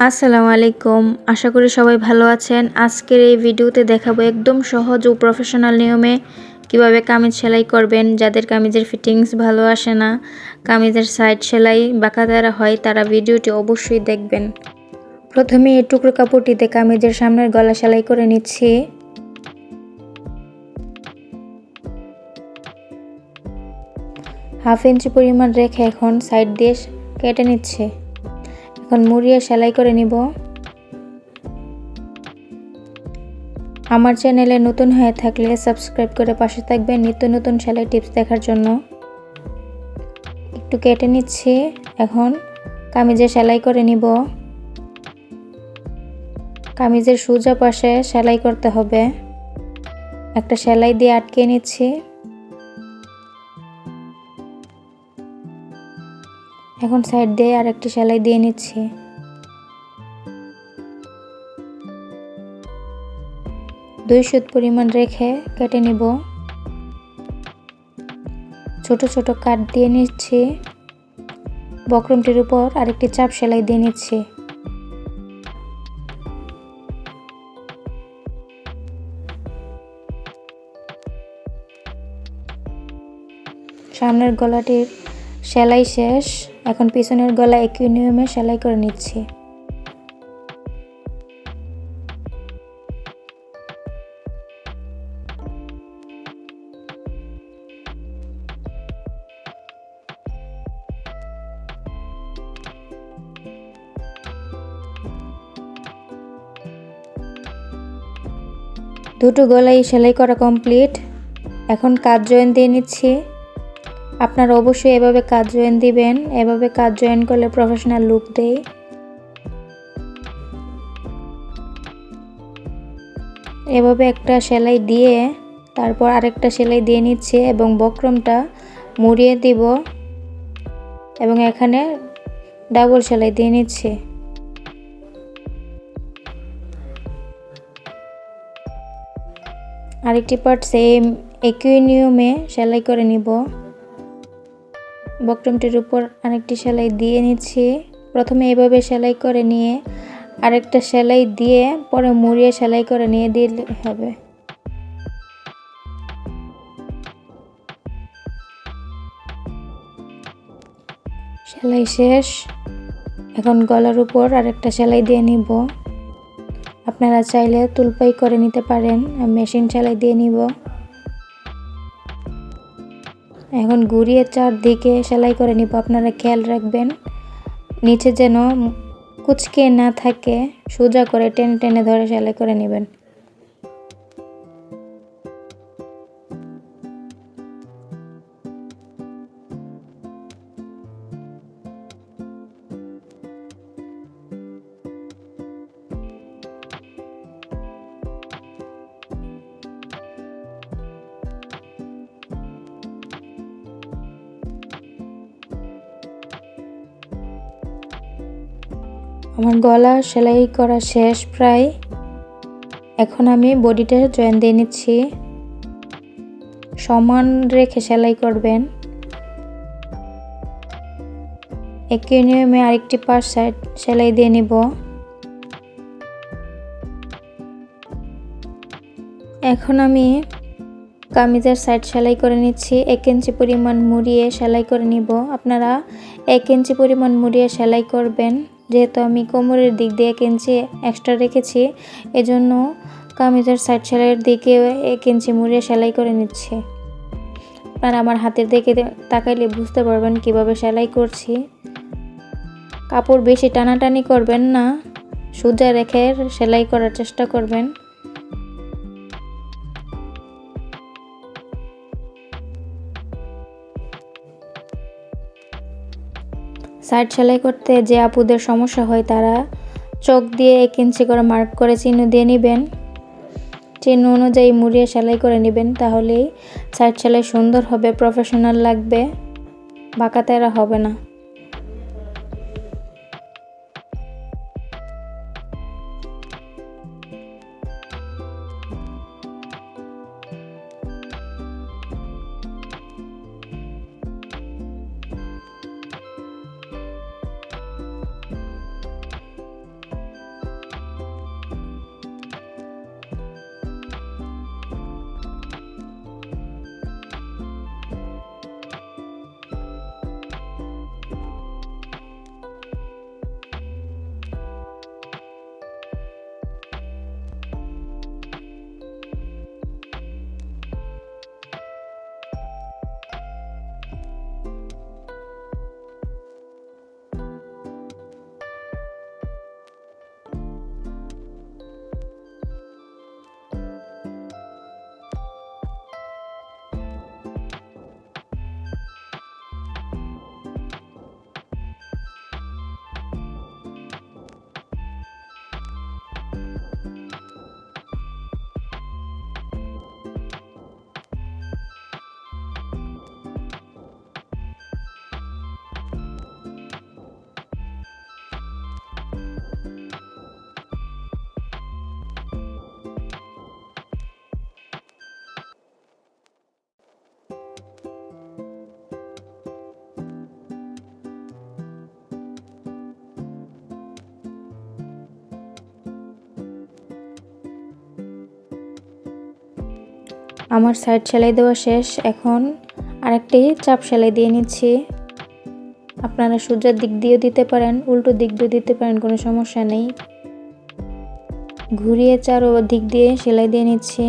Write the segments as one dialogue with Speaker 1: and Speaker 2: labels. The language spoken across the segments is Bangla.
Speaker 1: আসসালামু আলাইকুম। আশা করি সবাই ভালো আছেন। আজকের এই ভিডিওতে দেখাবো একদম সহজ ও প্রফেশনাল নিয়মে কিভাবে কামিজ সেলাই করবেন। যাদের কামিজের ফিটিংস ভালো আসে না, কামিজের সাইড সেলাই বাঁকা তেরা হয়, তারা ভিডিওটি অবশ্যই দেখবেন। প্রথমে এই টুকরো কাপড়টিতে কামিজের সামনের গলা সেলাই করে নিচ্ছি। হাফ ইঞ্চি পরিমাণ রেখে এখন সাইড দিয়ে কেটে নিচ্ছে। এখন মুড়িয়ে সেলাই করে নিব। আমার চ্যানেলে নতুন হয়ে থাকলে সাবস্ক্রাইব করে পাশে থাকবেন নিত্য নতুন সেলাই টিপস দেখার জন্য। একটু কেটে নিচ্ছি। এখন কামিজে সেলাই করে নিব। কামিজের সোজা পাশে সেলাই করতে হবে। একটা সেলাই দিয়ে আটকে নিচ্ছি। এখন সাইড দিয়ে আরেকটি সেলাই দিয়ে নিচ্ছি। দুই সুত পরিমাণ রেখে কেটে নিব। ছোট ছোট কাট দিয়ে নিচ্ছি। বক্রমটির উপর আরেকটি চাপ সেলাই দিয়ে নিচ্ছি। সামনের গলাটির সেলাই শেষ। এখন পিছনের গলা একই নিয়মে সেলাই করে নিচ্ছি। দুটো গলাই সেলাই করা কমপ্লিট। এখন কাজ জয়েন দিয়ে নিচ্ছি। আপনারা অবশ্যই এভাবে কাজ জয়েন দিবেন। এভাবে কাজ জয়েন করলে প্রফেশনাল লুক দেয়। এভাবে একটা সেলাই দিয়ে তারপর আরেকটা সেলাই দিয়ে নিচ্ছে এবং বক্রমটা মুড়িয়ে দিব এবং এখানে ডাবল সেলাই দিয়ে নিচ্ছে। আরেকটি পার্ট সেম একই নিয়মে সেলাই করে নিব। বক্রমটির উপর আরেকটি সেলাই দিয়ে নিচ্ছি। প্রথমে এভাবে সেলাই করে নিয়ে আরেকটা সেলাই দিয়ে পরে মুড়িয়ে সেলাই করে নিয়ে দিলে হবে। সেলাই শেষ। এখন গলার উপর আরেকটা সেলাই দিয়ে নিব। আপনারা চাইলে তুলপাই করে নিতে পারেন। আমি মেশিন সেলাই দিয়ে নিব। এখন ঘুরিয়ে চারদিকে সেলাই করে নিব। আপনারা খেয়াল রাখবেন নিচে যেন কুচকে না থাকে। সোজা করে টেনে টেনে ধরে সেলাই করে নেবেন। আমার গলা সেলাই করা শেষ প্রায়। এখন আমি বডিটা জয়েন দিয়ে নিচ্ছি। সমান রেখে সেলাই করবেন। একই নিয়মে আরেকটি পাশ সাইড সেলাই দিয়ে নিব। এখন আমি কামিজের সাইড সেলাই করে নিচ্ছি। 1 ইঞ্চি পরিমাণ মুড়িয়ে সেলাই করে নিব। আপনারা 1 ইঞ্চি পরিমাণ মুড়িয়ে সেলাই করবেন। যেহেতু আমি কোমরের দিক দিয়ে 1 ইঞ্চি এক্সট্রা রেখেছি, এজন্য কামিজের সাইড সেলাইয়ের দিকে 1 ইঞ্চি মুড়িয়ে সেলাই করে নিচ্ছি। আপনারা আমার হাতের দিকে তাকাইলে বুঝতে পারবেন কিভাবে সেলাই করছি। কাপড় বেশি টানাটানি করবেন না, সোজা রেখে সেলাই করার চেষ্টা করবেন। সাইড সেলাই করতে যে আপুদের সমস্যা হয় তারা চক দিয়ে 1 ইঞ্চি করে মার্ক করে চিহ্ন দিয়ে নেবেন। চিহ্ন অনুযায়ী মুড়িয়ে সেলাই করে নেবেন, তাহলেই সাইড সেলাই সুন্দর হবে, প্রফেশনাল লাগবে, বাঁকা তেরা হবে না। আমার সাইড সেলাই দেওয়া শেষ। এখন আরেকটি চাপ সেলাই দিয়ে নিচ্ছি। আপনারা সোজা দিক দিয়েও দিতে পারেন, উল্টো দিক দিয়েও দিতে পারেন, কোনো সমস্যা নেই। ঘুরিয়ে চারো দিক দিয়ে সেলাই দিয়ে নিচ্ছি।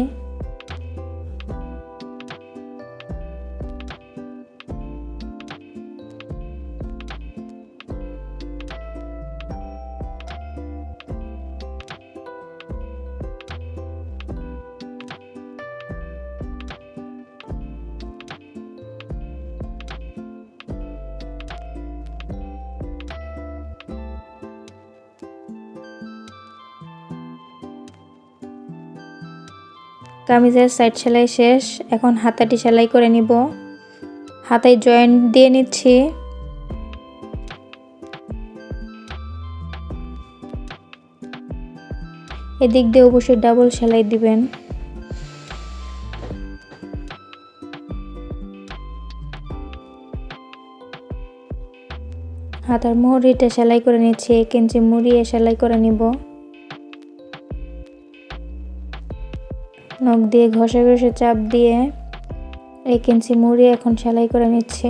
Speaker 1: কামিজের সাইড সেলাই শেষ। এখন হাতাটি সেলাই করে নিব। হাতায় জয়েন্ট দিয়ে নিচ্ছি। এদিক দিয়ে অবশ্যই ডাবল সেলাই দিবেন। হাতার মুহুরিটা সেলাই করে নিচ্ছি। 1 ইঞ্চি মুড়িয়ে সেলাই করে নিব। নখ দিয়ে ঘষে ঘষে চাপ দিয়ে 1 ইঞ্চি মুড়িয়ে এখন সেলাই করে নিচ্ছি।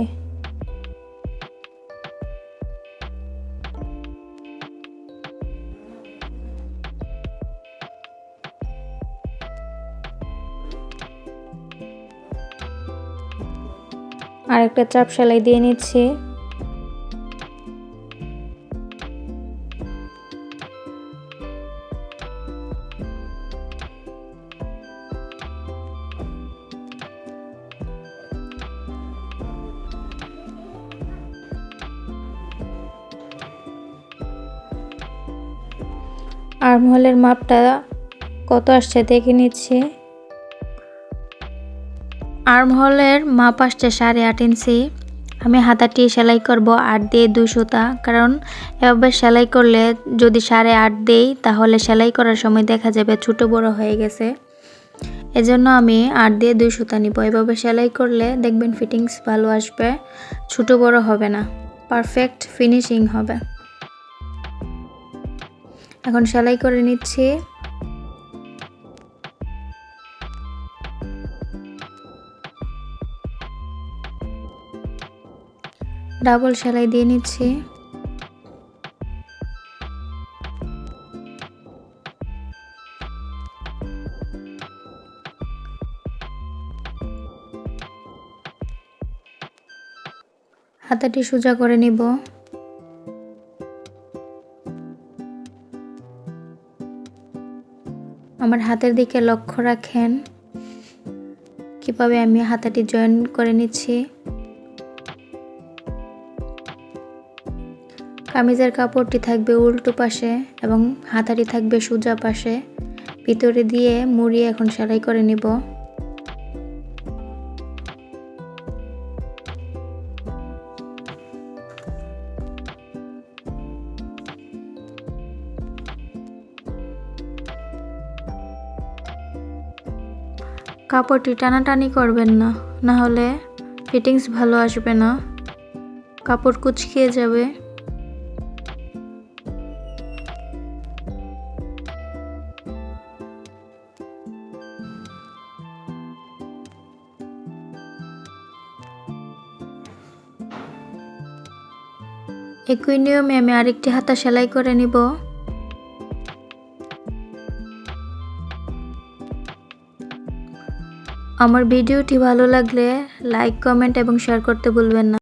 Speaker 1: আরেকটা চাপ সেলাই দিয়ে নিচ্ছি। আর্মহোলের মাপটা কত আসছে দেখে নিচ্ছি। আর্মহোলের মাপ আসছে 8.5 ইঞ্চি। আমি হাতাটি সেলাই করব 8 দিয়ে 2 সুতা, কারণ এভাবে সেলাই করলে যদি 8.5 দেই তাহলে সেলাই করার সময় দেখা যাবে ছোট বড় হয়ে গেছে। এজন্য আমি 8 দিয়ে 2 সুতা নিব। এভাবে সেলাই করলে দেখবেন ফিটিংস ভালো আসবে, ছোট বড় হবে না, পারফেক্ট ফিনিশিং হবে। এখন সেলাই করে নিচ্ছি। ডাবল সেলাই দিয়ে নিচ্ছি। হাতাটি সোজা করে নিব। আমার হাতের দিকে লক্ষ্য রাখেন কিভাবে আমি হাতাটি জয়েন করে নিচ্ছি। কামিজের কাপড়টি থাকবে উল্টো পাশে এবং হাতাটি থাকবে সোজা পাশে। ভিতরে দিয়ে মুড়িয়ে এখন সেলাই করে নিব। কাপড়টি টানাটানি করবেন না, না হলে ফিটিংস ভালো আসবে না, কাপড় কুঁচকিয়ে যাবে। একই নিয়মে আমি আরেকটি হাতা সেলাই করে নিব। আমার ভিডিওটি ভালো লাগলে লাইক, কমেন্ট এবং শেয়ার করতে ভুলবেন না।